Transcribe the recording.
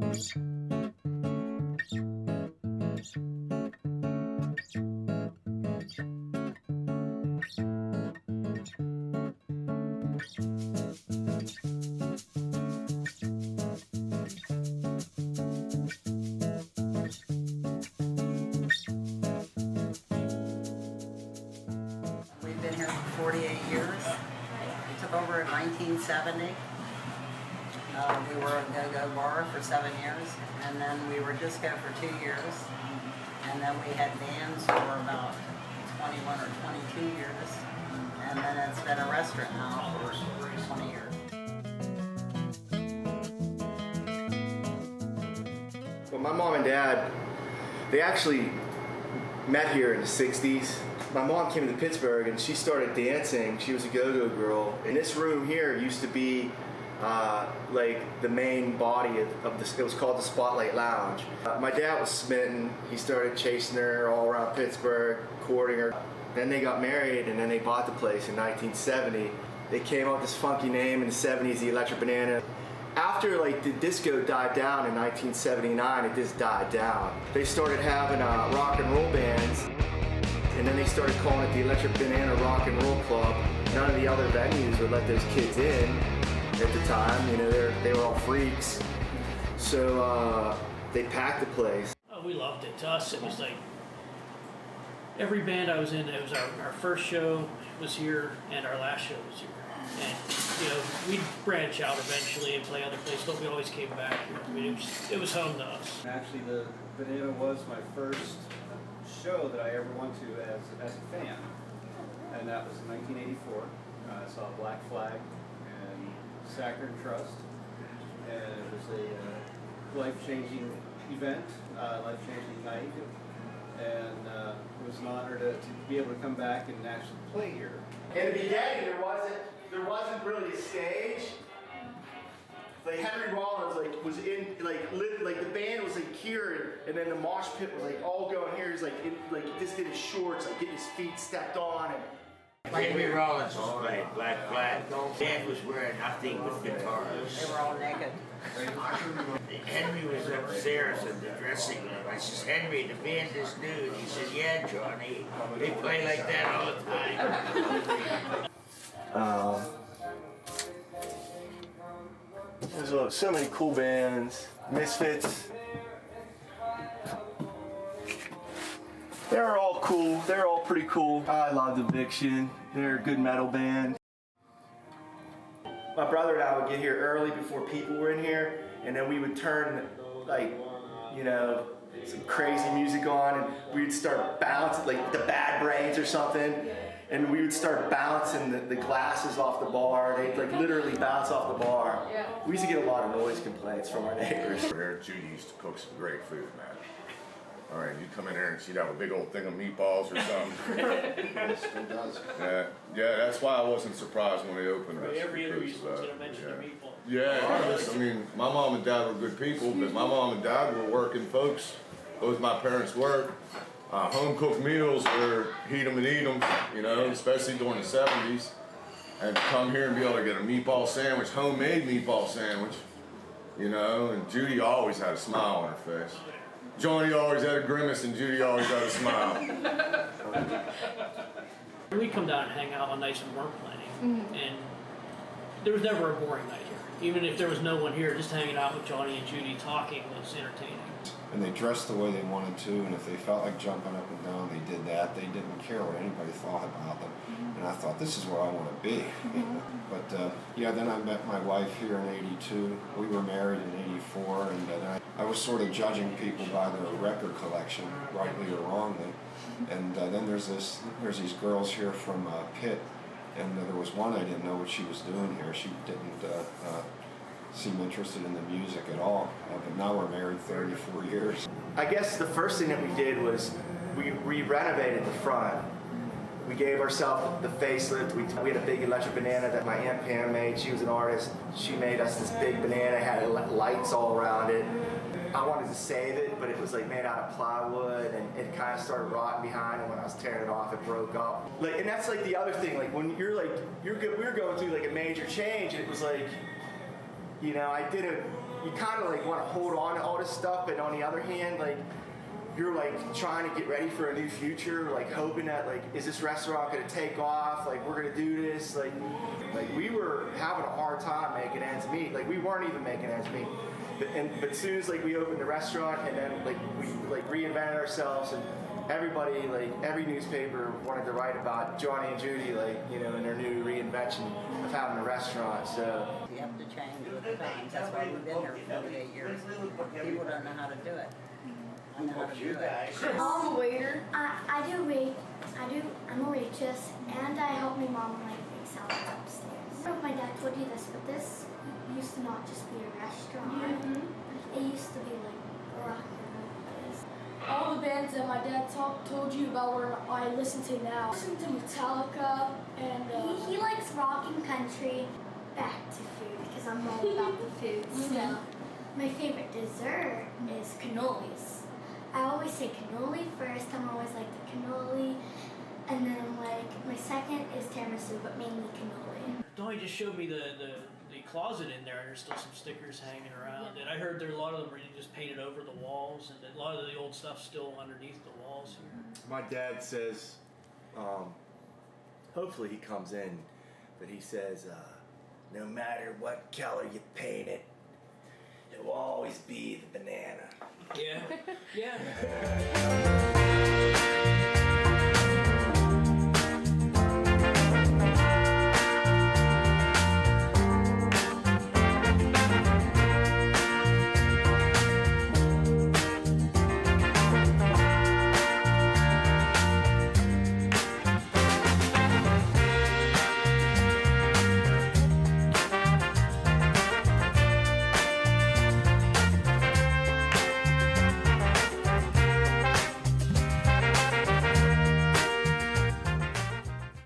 We've been here for 48 years. We took over in 1970. We were a go-go bar for 7 years, and then we were disco for 2 years, and then we had bands for about 21 or 22 years, and then it's been a restaurant now for 20 years. Well, my mom and dad, they actually met here in the 60s. My mom came to Pittsburgh and she started dancing. She was a go-go girl. And this room here used to be like the main body of this. It was called the Spotlight Lounge. My dad was smitten. He started chasing her all around Pittsburgh, courting her. Then they got married and then they bought the place in 1970. They came up with this funky name in the 70s, the Electric Banana. After like the disco died down in 1979, it just died down. They started having rock and roll bands. And then they started calling it the Electric Banana Rock and Roll Club. None of the other venues would let those kids in at the time. You know, they were all freaks. So they packed the place. Oh, we loved it. To us, it was like every band I was in. It was our first show was here, and our last show was here. And you know, we'd branch out eventually and play other places, but we always came back here. I mean, it was home to us. Actually, the Banana was my first show that I ever went to as a fan, and that was in 1984. I saw Black Flag and Saccharine Trust, and it was a life-changing event, life-changing night, and it was an honor to be able to come back and actually play here. In the beginning, there wasn't really a stage. Like Henry Rollins was in the band was like here, and then the mosh pit was like all going here. He's like just did his shorts, like getting his feet stepped on. And Henry Rollins was playing Black Flag. Dan was wearing nothing but guitars. They were all naked. Henry was upstairs in the dressing room. I says, Henry, the band is nude. He said, yeah, Johnny. They play like that all the time. There's so many cool bands. Misfits. They're all cool. They're all pretty cool. I love Eviction. They're a good metal band. My brother and I would get here early before people were in here, and then we would turn like, you know, some crazy music on, and we'd start bouncing like the Bad Brains or something. And we would start bouncing the glasses off the bar. They'd like literally bounce off the bar. Yeah. We used to get a lot of noise complaints from our neighbors. Here, Judy used to cook some great food, man. All right, you'd come in here and she'd have a big old thing of meatballs or something. Still does. Yeah, that's why I wasn't surprised when they opened this. Every interview was going to mention the meatball. Yeah, I mean, my mom and dad were good people, but my mom and dad were working folks. Both my parents worked. Home cooked meals were heat them and eat them, you know, especially during the 70s. And to come here and be able to get a meatball sandwich, homemade meatball sandwich, you know, and Judy always had a smile on her face. Johnny always had a grimace and Judy always had a smile. We'd come down and hang out on nights we weren't playing, and there was never a boring night here. Even if there was no one here, just hanging out with Johnny and Judy talking was entertaining. And they dressed the way they wanted to, and if they felt like jumping up and down, they did that. They didn't care what anybody thought about them. And I thought, this is where I want to be. But yeah, then I met my wife here in '82. We were married in '84, and then I was sort of judging people by their record collection, rightly or wrongly. And then there's these girls here from Pitt, and there was one I didn't know what she was doing here. She didn't seem interested in the music at all, but now we're married 34 years. I guess the first thing that we did was we renovated the front. We gave ourselves the facelift. We had a big electric banana that my Aunt Pam made. She was an artist. She made us this big banana, had lights all around it. I wanted to save it, but it was like made out of plywood, and it kind of started rotting behind, and when I was tearing it off, it broke up. Like, and that's like the other thing, like when we were going through like a major change, and it was like, you know, I did you kind of like want to hold on to all this stuff, but on the other hand, like you're like trying to get ready for a new future, like hoping that like, is this restaurant gonna take off? Like we're gonna do this. Like we were having a hard time making ends meet. Like we weren't even making ends meet. But as soon as like we opened the restaurant and then like we like reinvented ourselves and everybody, like every newspaper wanted to write about Johnny and Judy, like, you know, in their new reinvention of having a restaurant. So You have to change with the times. That's why we've been here 48 years. People don't know how to do it. I know how to do it. I'm a waiter. I'm a waitress, and I help my mom like make salads upstairs. I don't know if my dad told you this, but this used to not just be a restaurant. It used to be like a rock and roll place. All the bands that my dad told you about where I listen to now. I listen to Metallica and He likes rock and country. Back to food because I'm all about the food stuff. My favorite dessert is cannolis. I always say cannoli first. I'm always like the cannoli, and then I'm like my second is tiramisu, but mainly cannoli. Donnie just showed me the closet in there, and there's still some stickers hanging around. And I heard there are a lot of them where you just painted over the walls, and a lot of the old stuff's still underneath the walls here. my dad says, hopefully he comes in, but he says, no matter what color you paint it, it will always be the banana. Yeah, yeah.